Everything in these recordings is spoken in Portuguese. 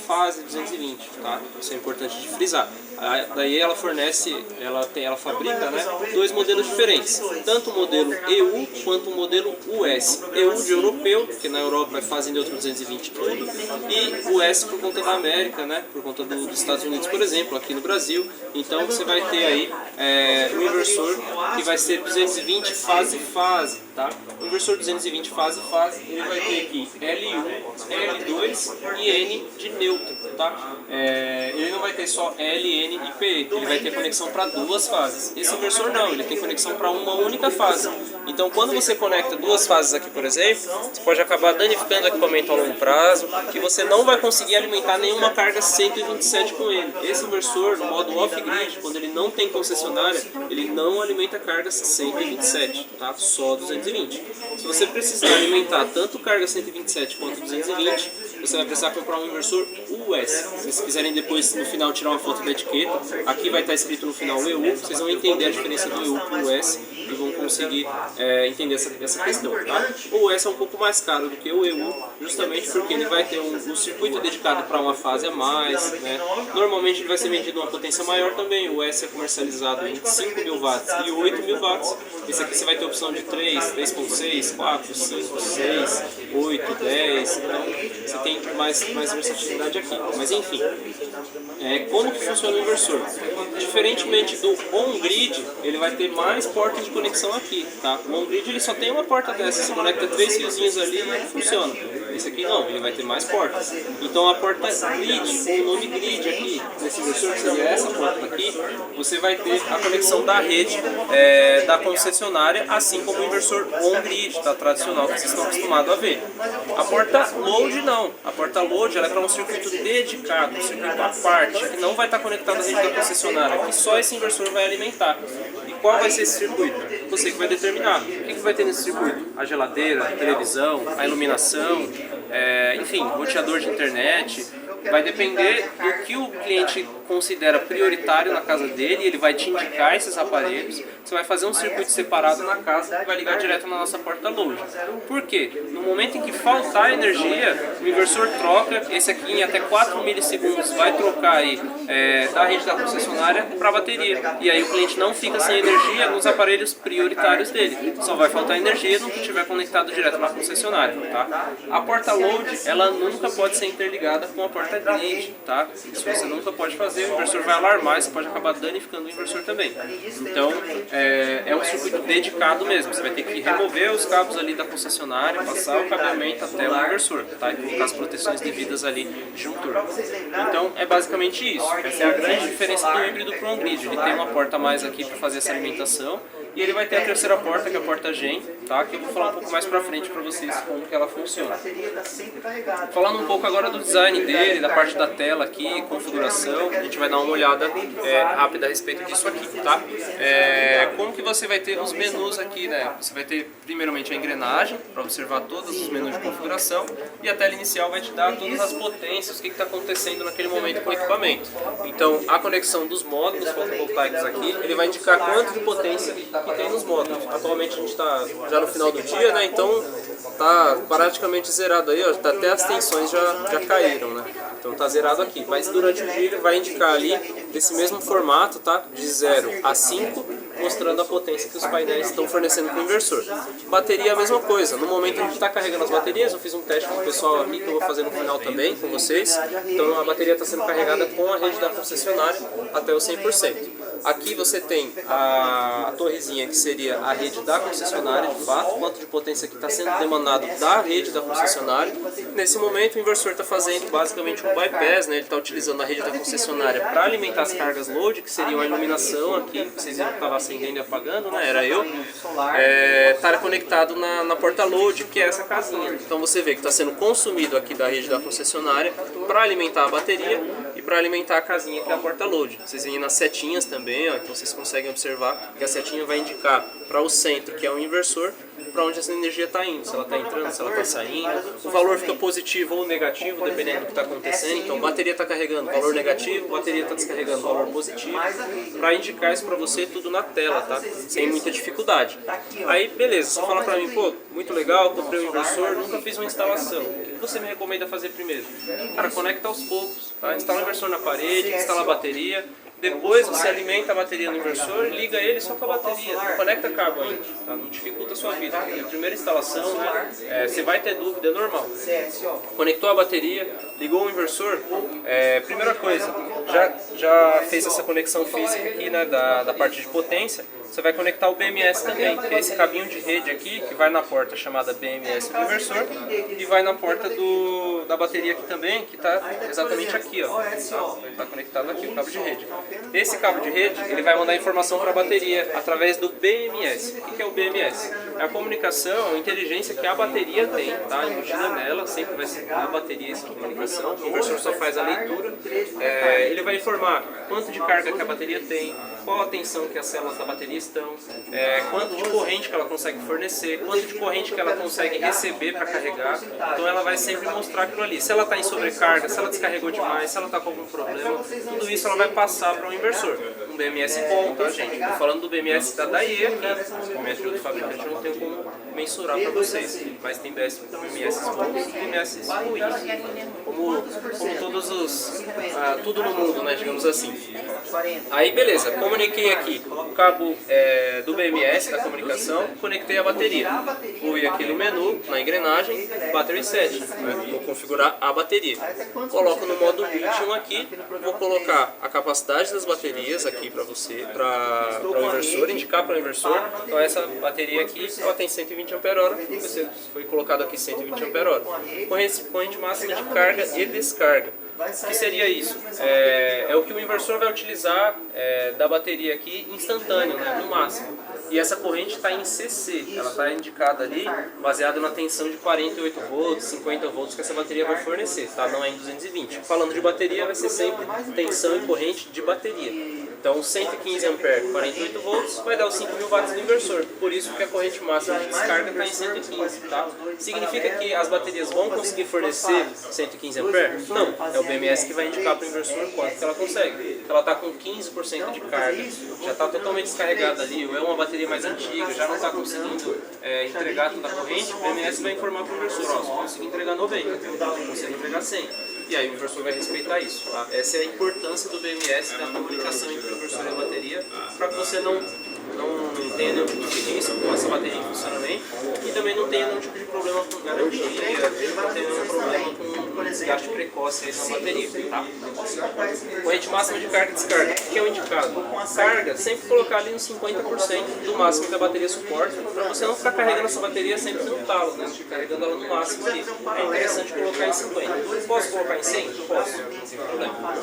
fase 220, tá? Isso é importante de frisar. Daí ela fornece, ela fabrica, né, dois modelos diferentes, tanto o modelo EU quanto o modelo US. EU de europeu, que na Europa é fase neutro 220 tudo, e US por conta da América, né, por conta dos Estados Unidos, por exemplo, aqui no Brasil. Então você vai ter aí um inversor que vai ser 220 fase, tá? O inversor 220 fase, ele vai ter aqui L1, L2 e N de neutro, tá? Ele não vai ter só L, N e P, ele vai ter conexão para duas fases. Esse inversor não, ele tem conexão para uma única fase. Então quando você conecta duas fases aqui, por exemplo, você pode acabar danificando o equipamento a longo prazo, que você não vai conseguir alimentar nenhuma carga 127 com ele. Esse inversor, no modo off-grid, quando ele não tem concessionária, ele não alimenta cargas 127, tá? Só 220. Se você precisar alimentar tanto carga 127 quanto 220, você vai precisar comprar um inversor US. Se vocês quiserem depois no final tirar uma foto da etiqueta, aqui vai estar escrito no final EU, vocês vão entender a diferença do EU para o US e vão conseguir entender essa questão, tá? O US é um pouco mais caro do que o EU, justamente porque ele vai ter um circuito dedicado para uma fase a mais, né? Normalmente ele vai ser vendido uma potência maior também. O US é comercializado em 5.000 watts e 8.000 watts. Esse aqui você vai ter a opção de 3, 3.6, 4, 5, 6, 8, 10, então você tem mais versatilidade aqui. Mas enfim, como que funciona o inversor? Diferentemente do on-grid, ele vai ter mais portas de conexão aqui, tá? O on-grid ele só tem uma porta dessa, você conecta 3 fiozinhos ali e funciona. Esse aqui não, ele vai ter mais portas. Então a porta grid, ou o nome grid aqui, nesse inversor, que seria essa porta aqui, você vai ter a conexão da rede da concessionária, assim como o inversor on-grid, tá? Tradicional, que vocês estão acostumados a ver. A porta load não. A porta load ela é para um circuito dedicado, um circuito à parte, que não vai estar conectado à rede da concessionária, que só esse inversor vai alimentar. E qual vai ser esse circuito? Você que vai determinar. O que vai ter nesse circuito? A geladeira, a televisão, a iluminação, enfim, roteador de internet. Vai depender do que o cliente considera prioritário na casa dele, ele vai te indicar esses aparelhos. Você vai fazer um circuito separado na casa e vai ligar direto na nossa porta load. Por quê? No momento em que faltar energia, o inversor troca, esse aqui em até 4 milissegundos vai trocar aí da rede da concessionária para a bateria. E aí o cliente não fica sem energia nos aparelhos prioritários dele. Só vai faltar energia no que estiver conectado direto na concessionária, tá? A porta load, ela nunca pode ser interligada com a porta grid, tá? Isso você nunca pode fazer, o inversor vai alarmar e você pode acabar danificando o inversor também. Então, é um circuito dedicado mesmo, você vai ter que remover os cabos ali da concessionária, passar o cabeamento até o inversor, tá? E colocar as proteções devidas ali junto. Então, é basicamente isso. Essa é a grande diferença do híbrido para o on-grid. Ele tem uma porta a mais aqui para fazer essa alimentação. E ele vai ter a terceira porta, que é a porta GEN, tá? Que eu vou falar um pouco mais pra frente pra vocês como que ela funciona. Falando um pouco agora do design dele, da parte da tela aqui, configuração, a gente vai dar uma olhada rápida a respeito disso aqui, tá? Como que você vai ter os menus aqui, né? Você vai ter primeiramente a engrenagem, para observar todos os menus de configuração, e a tela inicial vai te dar todas as potências, o que está acontecendo naquele momento com o equipamento. Então, a conexão dos módulos fotovoltaicos aqui, ele vai indicar quanto de potência que tem nos módulos. Atualmente a gente está já no final do dia, né? Então tá praticamente zerado aí, ó. Até as tensões já caíram, né? Então tá zerado aqui. Mas durante o dia ele vai indicar ali desse mesmo formato, tá? De 0 a 5, mostrando a potência que os painéis estão fornecendo para o inversor. Bateria é a mesma coisa. No momento que a gente está carregando as baterias, eu fiz um teste com o pessoal aqui que eu vou fazer no final também com vocês. Então a bateria está sendo carregada com a rede da concessionária até o 100%. Aqui você tem a torrezinha que seria a rede da concessionária, de fato, quanto de potência que está sendo demandado da rede da concessionária. Nesse momento o inversor está fazendo basicamente um bypass, né? Ele está utilizando a rede da concessionária para alimentar as cargas load, que seriam a iluminação aqui, que vocês viram que estava acendendo e apagando, né? Era eu. Está conectado na porta load, que é essa casinha. Então você vê que está sendo consumido aqui da rede da concessionária para alimentar a bateria e para alimentar a casinha, que é a porta load. Vocês veem nas setinhas também, ó, então vocês conseguem observar que a setinha vai indicar para o centro, que é o inversor, para onde essa energia está indo, se ela está entrando, se ela está saindo. O valor fica positivo ou negativo, dependendo do que está acontecendo. Então, bateria está carregando, valor negativo, bateria está descarregando, valor positivo, para indicar isso para você tudo na tela, tá? Sem muita dificuldade. Aí, beleza, você fala para mim, pô, muito legal, comprei um inversor, nunca fiz uma instalação. O que você me recomenda fazer primeiro? Cara, conecta aos poucos, tá? Instala o inversor na parede, instala a bateria. Depois você alimenta a bateria no inversor, liga ele só com a bateria, não conecta cabo ainda, tá? Não dificulta a sua vida. É a primeira instalação, né? Você vai ter dúvida, é normal. Conectou a bateria, ligou o inversor, primeira coisa, já fez essa conexão física aqui, né, da parte de potência, você vai conectar o BMS também, que é esse cabinho de rede aqui, que vai na porta chamada BMS do inversor e vai na porta da bateria aqui também, que está exatamente aqui, ó. Está conectado aqui o cabo de rede. Esse cabo de rede, ele vai mandar informação para a bateria através do BMS. O que é o BMS? É a comunicação, a inteligência que a bateria tem, tá? Embutida nela, sempre vai ser na bateria essa comunicação. O inversor só faz a leitura. Ele vai informar quanto de carga que a bateria tem, qual a tensão que as células da bateria estão, quanto de corrente que ela consegue fornecer, quanto de corrente que ela consegue receber para carregar. Então ela vai sempre mostrar aquilo ali. Se ela está em sobrecarga, se ela descarregou demais, se ela está com algum problema, tudo isso ela vai passar para o inversor. Um BMS bom, tá, gente? Estou falando do BMS da DAE aqui. O BMS de outro fabricante eu não tenho como mensurar para vocês, mas tem BMS bons e BMS ruins. Como todos os... tudo no mundo, né, digamos assim. Aí beleza, comuniquei aqui o cabo do BMS, da comunicação, conectei a bateria. Fui aqui no menu, na engrenagem, Battery Set, né? Vou configurar a bateria. Coloco no modo lithium aqui, vou colocar a capacidade das baterias aqui para você, para o inversor, indicar para o inversor. Então essa bateria aqui, ela tem 120 Ah, foi colocado aqui 120 Ah. Corrente máxima de carga e descarga. O que seria isso? É o que o inversor vai utilizar da bateria aqui instantâneo, né, no máximo. E essa corrente está em CC, ela está indicada ali baseada na tensão de 48 volts, 50 volts que essa bateria vai fornecer, tá? Não é em 220. Falando de bateria, vai ser sempre tensão e corrente de bateria. Então 115 A, 48 volts, vai dar os 5.000 watts do inversor. Por isso que a corrente máxima de descarga está em 115, tá? Significa que as baterias vão conseguir fornecer 115 A? Não, é o BMS que vai indicar para o inversor quanto que ela consegue. Ela está com 15% de carga, já está totalmente descarregada ali, ou é uma bateria mais antiga, já não está conseguindo entregar toda a corrente, o BMS vai informar para o inversor, ó, só consigo entregar 90, não consigo entregar 100. E aí o inversor vai respeitar isso, tá? Essa é a importância do BMS, da comunicação entre o inversor e a bateria, para que você não tenha nenhum tipo de risco com essa bateria em funcionamento e também não tenha nenhum tipo de problema com garantia, não tenha nenhum problema com desgaste precoce aí na bateria, tá? Corrente máxima de carga e descarga, o que é o indicado? Carga, sempre colocar ali uns 50% do máximo que a bateria suporta, para você não ficar carregando essa bateria sempre no talo, né? Carregando ela no máximo ali. É interessante colocar em 50%. Posso colocar em 100? Posso, sem problema.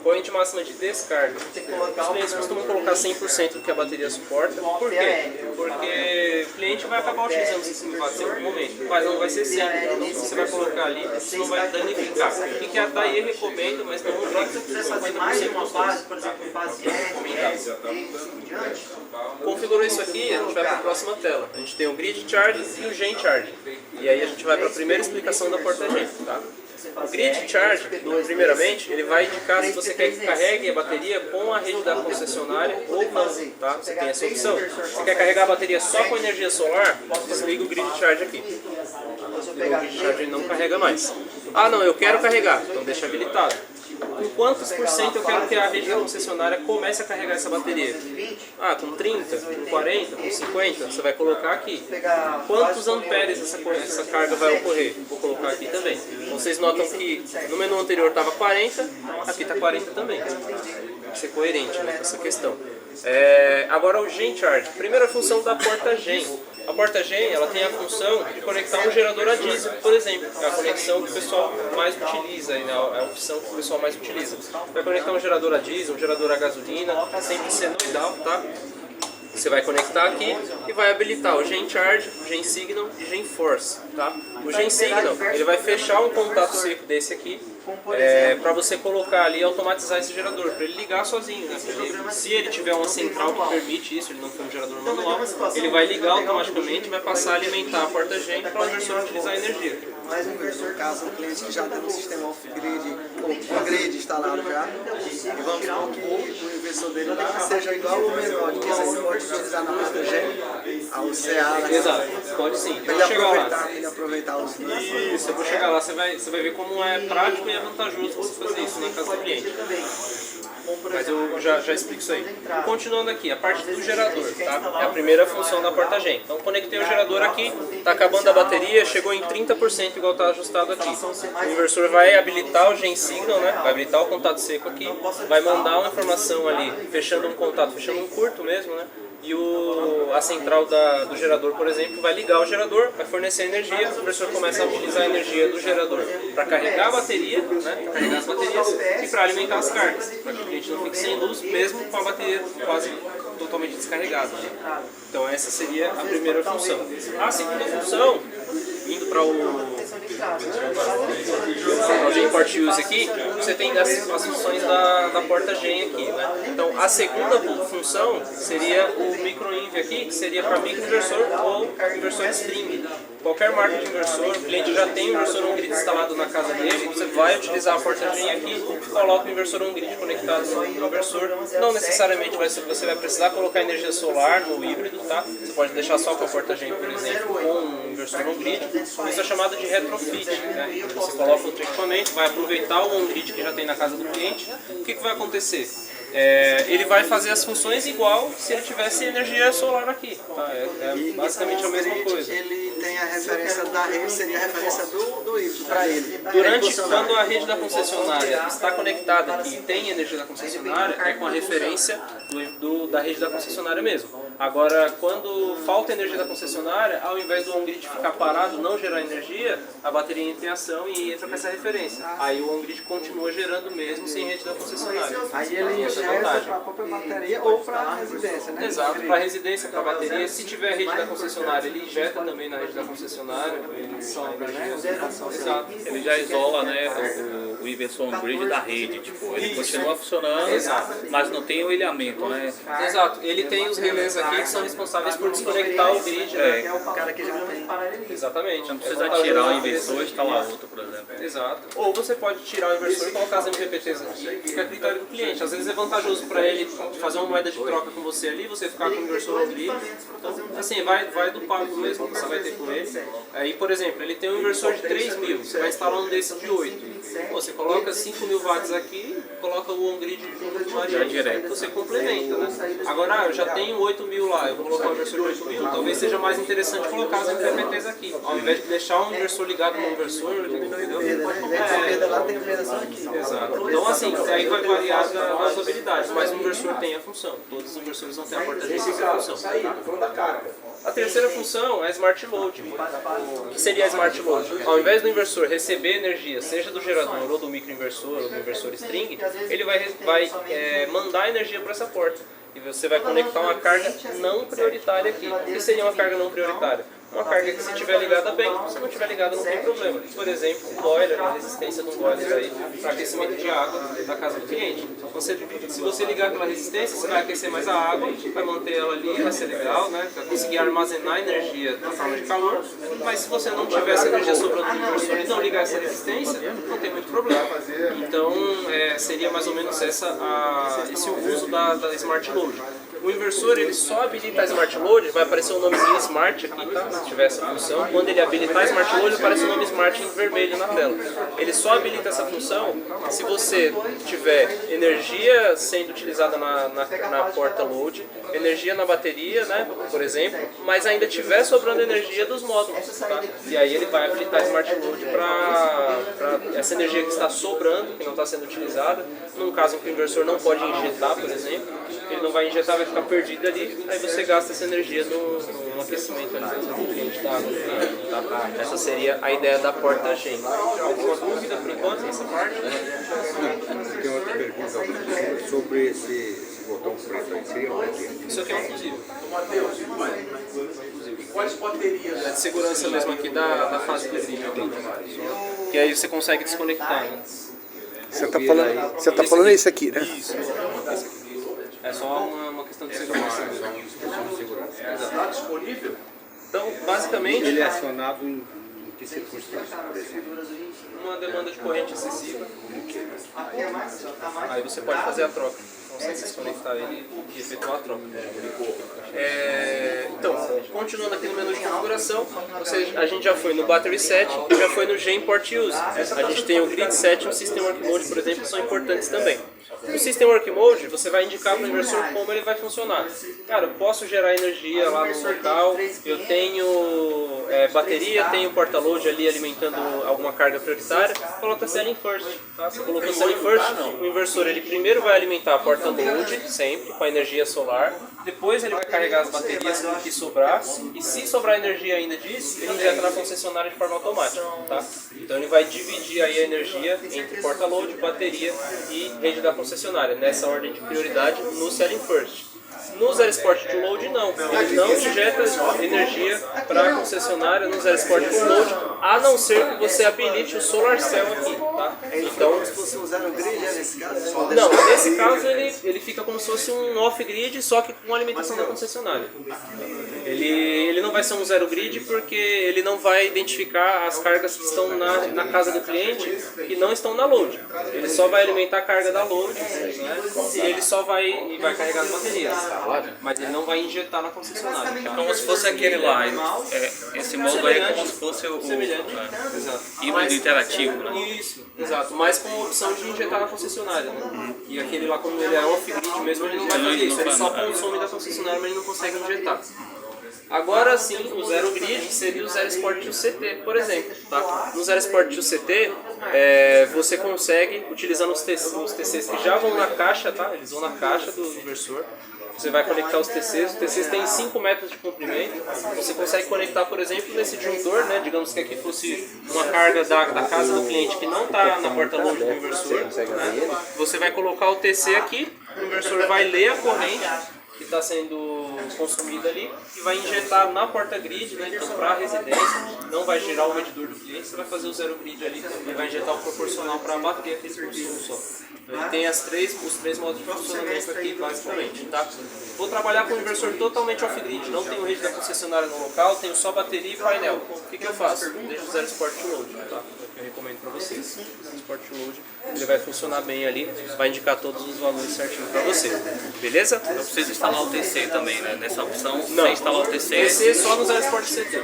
Corrente máxima de descarga. Os clientes costumam colocar 100% do que a bateria suporta. Por quê? Porque o cliente vai acabar utilizando esses 5 watts em algum momento, mas não vai ser sempre. Então você vai colocar ali, isso não vai danificar. O que a DAE recomenda, mas não obriga. 50% dos dois. Configurou isso aqui, a gente vai para a próxima tela. A gente tem o Grid Charge e o Gen Charge. E aí a gente vai para a primeira explicação da porta-gen, tá? O Grid Charge, primeiramente, ele vai indicar se você quer que carregue a bateria com a rede da concessionária ou não, tá? Você tem essa opção. Se você quer carregar a bateria só com energia solar, desliga o Grid Charge aqui. O Grid Charge não carrega mais. Ah não, eu quero carregar, então deixa habilitado. Com quantos por cento eu quero que a rede da concessionária comece a carregar essa bateria? Ah, com 30, com 40, com 50, você vai colocar aqui. Quantos amperes essa carga vai ocorrer? Vou colocar aqui também. Vocês notam que no menu anterior estava 40, aqui está 40 também. Tem que ser coerente, né, com essa questão. Agora o Gen Charge. Primeira função da porta Gen. A porta Gen, ela tem a função de conectar um gerador a diesel, por exemplo. É a conexão que o pessoal mais utiliza, né? É a opção que o pessoal mais utiliza. Vai conectar um gerador a diesel, um gerador a gasolina, sempre senoidal, tá? Você vai conectar aqui e vai habilitar o Gen Charge, Gen Signal e Gen Force. Tá? O GenSignal, ele vai fechar um contato seco desse aqui, para você colocar ali e automatizar esse gerador, para ele ligar sozinho, né? Se ele tiver uma central que permite isso, ele não for um gerador manual, ele vai ligar automaticamente e vai passar a alimentar a porta gen para o inversor utilizar a energia. Mas o inversor, caso o cliente que já tem um sistema off-grid, ou um grid instalado já, e vamos supor que o inversor dele lá seja igual ou menor, que você pode utilizar na porta gen, ao CA. Exato, pode sim. Eu vou chegar lá. Ele aproveitar os Isso, eu vou chegar lá, você vai ver como é prático e é vantajoso você fazer isso na casa do cliente. Mas eu já explico isso aí. Continuando aqui, a parte do gerador, tá? É a primeira função da porta gen. Então conectei o gerador aqui, está acabando a bateria, chegou em 30% igual está ajustado aqui. O inversor vai habilitar o GenSignal, né? Vai habilitar o contato seco aqui, vai mandar uma informação ali, fechando um contato, fechando um curto mesmo, né? E a central do gerador, por exemplo, vai ligar o gerador, vai fornecer energia, o inversor começa a utilizar a energia do gerador para carregar a bateria, né, para carregar as baterias e para alimentar as cargas, para que o cliente não fique sem luz, mesmo com a bateria quase totalmente descarregada. Né? Então essa seria a primeira função. A segunda função, indo para o GenPort Use aqui, você tem as funções da porta gen aqui, né? Então a segunda função seria o microinv aqui, que seria para microinversor ou inversor string. Qualquer marca de inversor, o cliente já tem o inversor on-grid instalado na casa dele, você vai utilizar a porta gen aqui, coloca o inversor on-grid conectado no inversor. Não necessariamente você vai precisar colocar energia solar no híbrido, tá? Você pode deixar só com a porta gen, por exemplo, com um inversor on-grid. Isso é chamado de retrofit, né? Você coloca outro equipamento, vai aproveitar o on-grid que já tem na casa do cliente. O que vai acontecer? Ele vai fazer as funções igual se ele tivesse energia solar aqui. Tá? É basicamente a mesma coisa. Ele tem a referência da rede, seria a referência do híbrido para ele. Quando a rede da concessionária está conectada aqui e tem energia da concessionária, é com a referência da rede da concessionária mesmo. Agora, quando falta energia da concessionária, ao invés do on-grid ficar parado, não gerar energia, a bateria entra em ação e entra com essa referência. Aí o on-grid continua gerando mesmo sem rede da concessionária. Aí ele injeta para a própria bateria ou para a residência, né? Exato, para a residência, para a bateria. Se tiver rede da concessionária, ele injeta também na rede da concessionária. Ele sobra, né? Exato. Ele já isola, né, o inversor on-grid da rede, tipo, ele continua funcionando, mas não tem o ilhamento, né? Exato, ele tem os relés aqui que são responsáveis por desconectar o grid, né? É o cara que já tem. Exatamente. Não precisa tirar o inversor e instalar outro, por exemplo. Exato. Ou você pode tirar o inversor e colocar as MPPTs aqui, fica a critério do cliente. Às vezes é vantajoso para ele fazer uma moeda de troca com você ali, você ficar com o inversor on-grid. Então, assim, vai do pago mesmo que você vai ter com ele. Aí, por exemplo, ele tem um inversor de 3.000, você vai instalar um desse de 8. Pô, você coloca 5.000 watts aqui, coloca o on-grid direto, você complementa, né? Agora, eu já tenho 8.000 lá, eu vou colocar um inversor de 8.000, talvez seja mais interessante colocar as MPPTs aqui, ao invés de deixar um inversor ligado no inversor, entendeu? Lá tem perda só aqui. Exato. Então, assim, aí vai variar das habilidades, mas o inversor tem a função. Todos os inversores vão ter a porta de função. A terceira função é Smart Load. O que seria a Smart Load? Ao invés do inversor receber energia, seja do gerador ou do microinversor ou do inversor string, ele vai mandar energia para essa porta. E você vai conectar uma carga não prioritária aqui. O que seria uma carga não prioritária? Uma carga que se estiver ligada bem, se não estiver ligada não tem problema. Por exemplo, um boiler, a resistência de um boiler aí para aquecimento de água da casa do cliente. Se você ligar aquela resistência, você vai aquecer mais a água, vai manter ela ali, vai ser legal, né? Vai conseguir armazenar energia na forma de calor. Mas se você não tiver essa energia sobrando no inversor e não ligar essa resistência, não tem muito problema. Então, seria mais ou menos esse o uso da Smart Load. O inversor ele só habilita a Smart Load, vai aparecer o nomezinho Smart aqui, tá? Se tiver essa função. Quando ele habilitar a Smart Load, aparece o nome Smart em vermelho na tela. Ele só habilita essa função se você tiver energia sendo utilizada na porta load, energia na bateria, né, por exemplo, mas ainda tiver sobrando energia dos módulos, tá? E aí ele vai habilitar a Smart Load para essa energia que está sobrando, que não está sendo utilizada, num caso em que o inversor não pode injetar, por exemplo, ele não vai injetar, vai ficar perdido ali, aí você gasta essa energia no aquecimento ali do cliente da água. Tá? Essa seria a ideia da porta gen. Alguma dúvida por enquanto nessa parte? Tem outra pergunta sobre esse botão preto aí seria o quê? Isso aqui é um fusível. Quais baterias? É de segurança mesmo aqui da fase do grid. Que aí você consegue desconectar, né? Você tá falando isso aqui, né? Isso. É só uma questão de segurança. Está disponível? Então, basicamente, Ele é acionado em que circunstâncias, por exemplo? uma demanda de corrente excessiva. Aí você pode fazer a troca. Consegue desconectar ele e efetuar a troca. Então, continuando aqui no menu de configuração, a gente já foi no Battery Set e já foi no Gen-Port Use. A gente tem o Grid Set e o System Work Mode, por exemplo, que são importantes também. No System Work Mode, você vai indicar para o inversor como ele vai funcionar. Cara, eu posso gerar energia lá no local, eu tenho bateria, tenho porta-load ali alimentando alguma carga prioritária, coloca Selling First. Tá? Você colocou Selling First, o inversor ele primeiro vai alimentar a porta-load, sempre, com a energia solar, depois ele vai carregar as baterias que sobrar, e se sobrar energia ainda disso, ele injeta na concessionária de forma automática. Tá? Então ele vai dividir aí a energia entre porta-load, bateria e rede da concessionária, nessa ordem de prioridade no Selling First. No Zero Sport to Load não, ele não injeta energia para a concessionária no Zero Sport to Load, a não ser que você habilite o Solar Cell aqui, tá? Então, se fosse um zero grid, nesse caso? Não, nesse caso ele fica como se fosse um off-grid, só que com alimentação da concessionária. Ele não vai ser um zero grid porque ele não vai identificar as cargas que estão na casa do cliente que não estão na load. Ele só vai alimentar a carga da load, né? E ele só vai carregar as baterias. Mas ele não vai injetar na concessionária. Tá? Como se fosse aquele lá. Esse modo aí é como se fosse o semelhante. Exato. híbrido interativo, né? Isso, exato. Mas com a opção de injetar na concessionária. Né? E aquele lá, como ele é off-grid mesmo, ele não vai fazer isso. Ele só consome da concessionária, mas ele não consegue injetar. Agora sim, o Zero Grid seria o Zero Sport to CT, por exemplo. Tá? No Zero Sport to CT, você consegue, utilizando os TCs que já vão na caixa, tá? Eles vão na caixa do inversor. Você vai conectar os TCs tem 5 metros de comprimento. Você consegue conectar, por exemplo, nesse disjuntor, né? Digamos que aqui fosse uma carga da casa do cliente que não está na porta-load do inversor. Né? Você vai colocar o TC aqui, o inversor vai ler a corrente que está sendo consumida ali e vai injetar na porta grid, né? Então para a residência, não vai gerar o medidor do cliente, você vai fazer o zero grid ali e vai injetar o proporcional para bater aquele consumo só. Então, ele tem os três modos de funcionamento aqui basicamente. Tá? Vou trabalhar com o inversor totalmente off-grid, não tenho rede da concessionária no local, tenho só bateria e painel. O que eu faço? Deixo o Zero Sport to Load, tá? Eu recomendo para vocês. O Zero Sport to Load, ele vai funcionar bem ali, vai indicar todos os valores certinho para você. Beleza? Não precisa instalar o TC também, né? Nessa opção, Não, você instalar o TC. TC só no Zero Sport CT.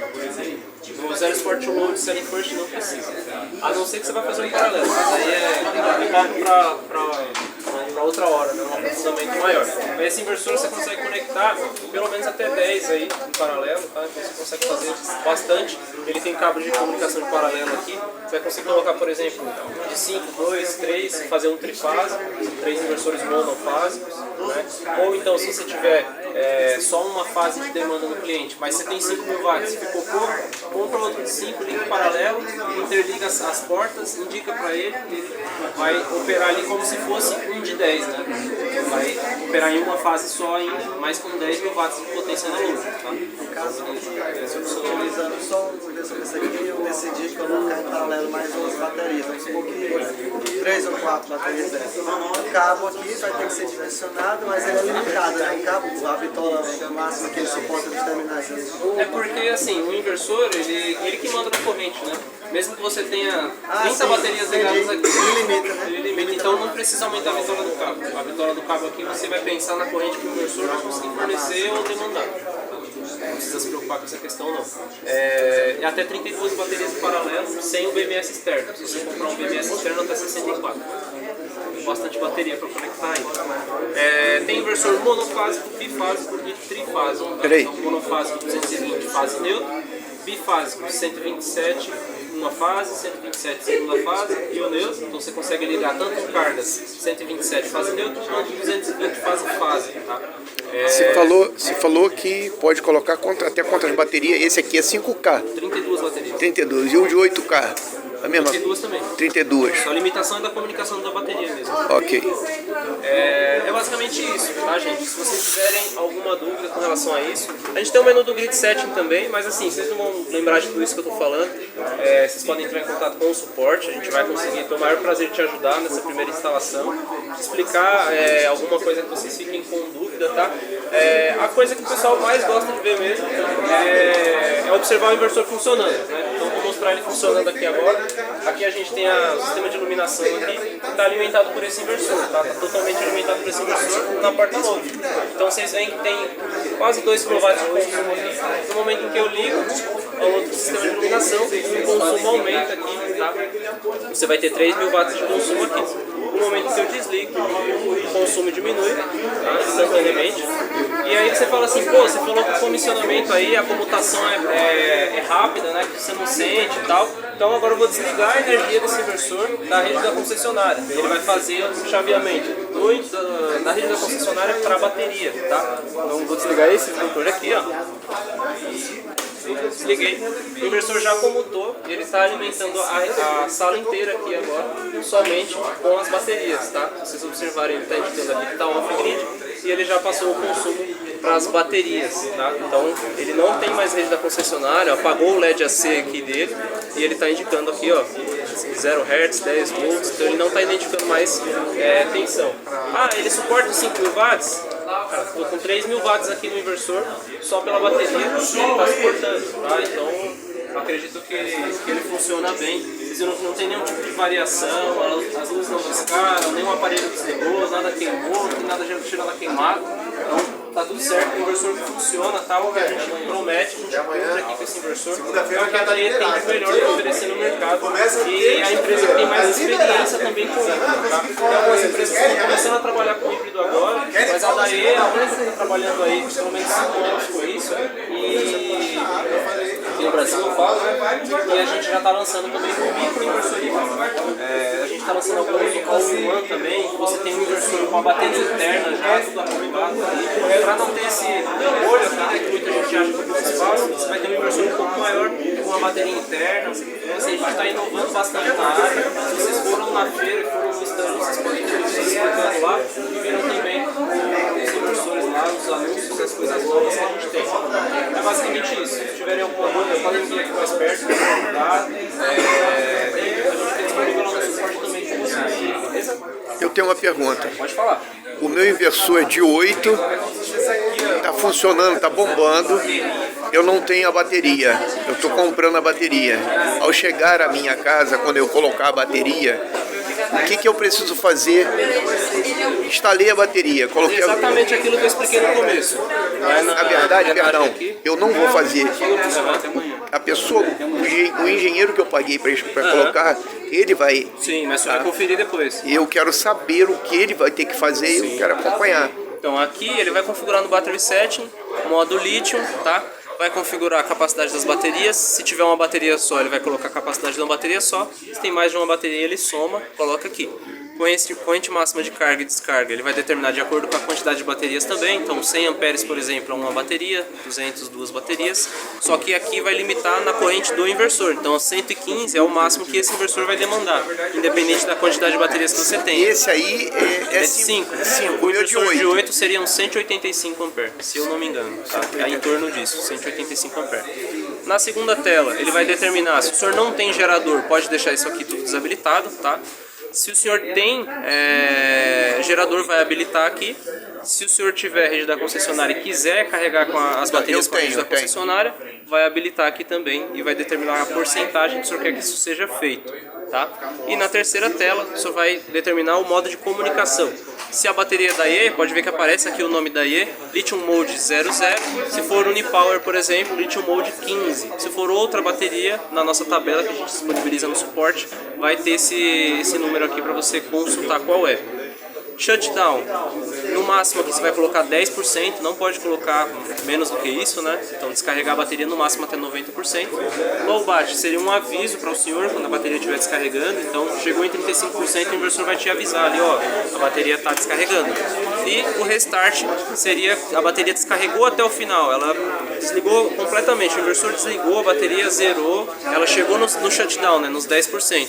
No Zero Sport to Load Selling First não precisa. A não ser que você vai fazer um paralelo, mas aí é papo para outra hora, né? Um aprofundamento maior. Mas esse inversor você consegue conectar pelo menos até 10 aí em paralelo, tá? Então você consegue fazer bastante. Ele tem cabo de comunicação de paralelo aqui. Você vai conseguir colocar, por exemplo, de 5, 2, 3, fazer um trifásico, 3 inversores monofásicos, né? Ou então se você tiver só uma fase de demanda no cliente, mas você tem 5.000 watts, ficou pouco, compra outro de 5, liga em paralelo, interliga as portas, indica para ele vai operar ali como se fosse um de 10, né? Vai operar em uma fase só ainda, mas com 10.000 watts de potência na luz, tá? No caso, utilizando só um inversor desse aqui, eu decidi colocar em paralelo mais umas baterias, vamos supor que 3 ou 4 baterias dessas. O cabo aqui vai ter que ser dimensionado, mas ele é limitado, né? O cabo, a bitola máxima que ele suporta nos terminais. É porque assim, o inversor, ele que manda na corrente, né? Mesmo que você tenha 30 baterias ligadas aqui, ele limita, então não precisa aumentar a bitola do cabo. A bitola do cabo aqui você vai pensar na corrente que o inversor vai conseguir fornecer ou demandar. Não precisa se preocupar com essa questão não. É até 32 baterias em paralelo sem o BMS externo. Se você comprar um BMS externo até 64. Bastante bateria para conectar aí. Tem inversor monofásico, bifásico e trifásico. Tá? Então, monofásico 220 fase neutra, bifásico 127 uma fase, 127 segunda fase e o neutro. Então você consegue ligar tanto cargas 127 fase neutra quanto 220 fase. Tá? Você falou que pode colocar até quantas baterias? Esse aqui é 5K. 32 baterias. 32. E o de 8K? A mesma? 32 também. 32. Só a limitação é da comunicação da bateria mesmo. Ok. É basicamente isso, tá, gente? Se vocês tiverem alguma dúvida com relação a isso, a gente tem o menu do Grid Setting também, mas assim, vocês não vão lembrar de tudo isso que eu tô falando. Vocês podem entrar em contato com o suporte, a gente vai conseguir ter o maior prazer de te ajudar nessa primeira instalação, te explicar alguma coisa que vocês fiquem com dúvida, tá? A coisa que o pessoal mais gosta de ver mesmo é observar o inversor funcionando, né? Então vou mostrar ele funcionando aqui agora. Aqui a gente tem o sistema de iluminação aqui, que está alimentado por esse inversor, tá? Está totalmente alimentado por esse inversor na porta load. Então vocês veem que tem quase 2 kW de consumo aqui. No momento em que eu ligo ao outro sistema de iluminação, o consumo aumenta aqui, tá? Você vai ter 3.000 watts de consumo aqui. No momento que eu desligo, o consumo diminui, tá? Instantaneamente. E aí você fala assim, pô, você falou que o comissionamento aí, a comutação é rápida, né? Que você não sente e tal. Então agora eu vou desligar a energia desse inversor da rede da concessionária. Ele vai fazer o chaveamento da rede da concessionária para a bateria, tá? Então vou desligar esse motor aqui, ó. Desliguei, o inversor já comutou e ele está alimentando a sala inteira aqui agora, somente com as baterias, tá? Se vocês observarem, ele está indicando aqui que está off-grid e ele já passou o consumo para as baterias, tá? Então ele não tem mais rede da concessionária, apagou o LED AC aqui dele e ele está indicando aqui, ó, 0 Hz, 10 volts, então ele não está identificando mais tensão. Ah, ele suporta 5.000 watts? Cara, estou com 3.000 watts aqui no inversor, só pela bateria ele está suportando, tá? Então acredito que ele funciona bem. Não tem nenhum tipo de variação, as luzes não piscaram, nenhum aparelho desligou, nada queimou, nada tirou da queimada. Então tá tudo certo, o inversor funciona, tá? O que a gente promete, a gente cumpre aqui com esse inversor. É o que a Daia tem de melhor para oferecer no mercado e a empresa que tem mais experiência também com híbrido, tá? Tem algumas empresas que estão começando a trabalhar com híbrido agora, mas a Daia é a única que está trabalhando aí pelo menos 5 anos com isso e no Brasil eu falo, né? E a gente já está lançando também o microinversor híbrido. A gente está lançando o All-in-One também, você tem um inversor com a bateria interna já, tudo aprovado ali. Para não ter esse olho aqui, né, que muita gente acha que é principal, você vai ter um inversor um pouco maior, com uma bateria interna. Então, assim, a gente está inovando bastante na área. Se vocês foram na feira e foram no stand, vocês podem ter os explicando lá e viram também os inversores lá, os anúncios, as coisas novas que a gente tem. É basicamente isso. Se tiverem alguma dúvida, podem vir aqui mais perto, tá? A gente tem disponível lá no suporte também com vocês, beleza? Eu tenho uma pergunta. Pode falar. O meu inversor é de 8, está funcionando, está bombando, eu não tenho a bateria, eu estou comprando a bateria. Ao chegar à minha casa, quando eu colocar a bateria, o que eu preciso fazer? Instalei a bateria, coloquei exatamente aquilo que eu expliquei no começo. Na verdade, perdão, eu não vou fazer. A pessoa, o engenheiro que eu paguei para colocar, ele vai... Sim, mas você vai conferir depois. Eu quero saber o que ele vai ter que fazer e eu quero acompanhar. Então aqui ele vai configurar no Battery Setting, modo Lithium, tá? Vai configurar a capacidade das baterias. Se tiver uma bateria só, ele vai colocar a capacidade de uma bateria só. Se tem mais de uma bateria, ele soma, coloca aqui. Corrente máxima de carga e descarga, ele vai determinar de acordo com a quantidade de baterias também. Então 100 amperes, por exemplo, é uma bateria, 200, duas baterias. Só que aqui vai limitar na corrente do inversor. Então 115 é o máximo que esse inversor vai demandar, independente da quantidade de baterias que você tem. Esse aí é 5. O inversor de 8 seriam 185 amperes, se eu não me engano. Tá? É em torno disso, 185 amperes. Na segunda tela, ele vai determinar, se o senhor não tem gerador, pode deixar isso aqui tudo desabilitado, tá? Se o senhor tem gerador, vai habilitar aqui. Se o senhor tiver rede da concessionária e quiser carregar com as baterias com a rede da concessionária, vai habilitar aqui também e vai determinar a porcentagem que o senhor quer que isso seja feito, tá? E na terceira tela, o senhor vai determinar o modo de comunicação. Se a bateria é da IE, pode ver que aparece aqui o nome da IE, Lithium Mode 00. Se for Unipower, por exemplo, Lithium Mode 15. Se for outra bateria, na nossa tabela que a gente disponibiliza no suporte, vai ter esse número aqui para você consultar qual é. Shutdown, no máximo aqui você vai colocar 10%, não pode colocar menos do que isso, né? Então descarregar a bateria no máximo até 90%. Low Bat seria um aviso para o senhor quando a bateria estiver descarregando, então chegou em 35%, o inversor vai te avisar ali, ó, a bateria está descarregando. E o Restart seria, a bateria descarregou até o final, ela desligou completamente, o inversor desligou, a bateria zerou, ela chegou no shutdown, né, nos 10%.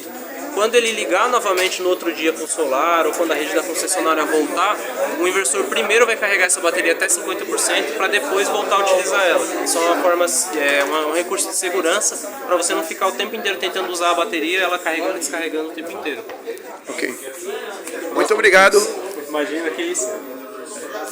Quando ele ligar novamente no outro dia com o solar ou quando a rede da concessionária voltar, o inversor primeiro vai carregar essa bateria até 50% para depois voltar a utilizar ela. Isso é uma forma, um recurso de segurança para você não ficar o tempo inteiro tentando usar a bateria, ela carregando e descarregando o tempo inteiro. Ok. Muito obrigado. Imagina que isso.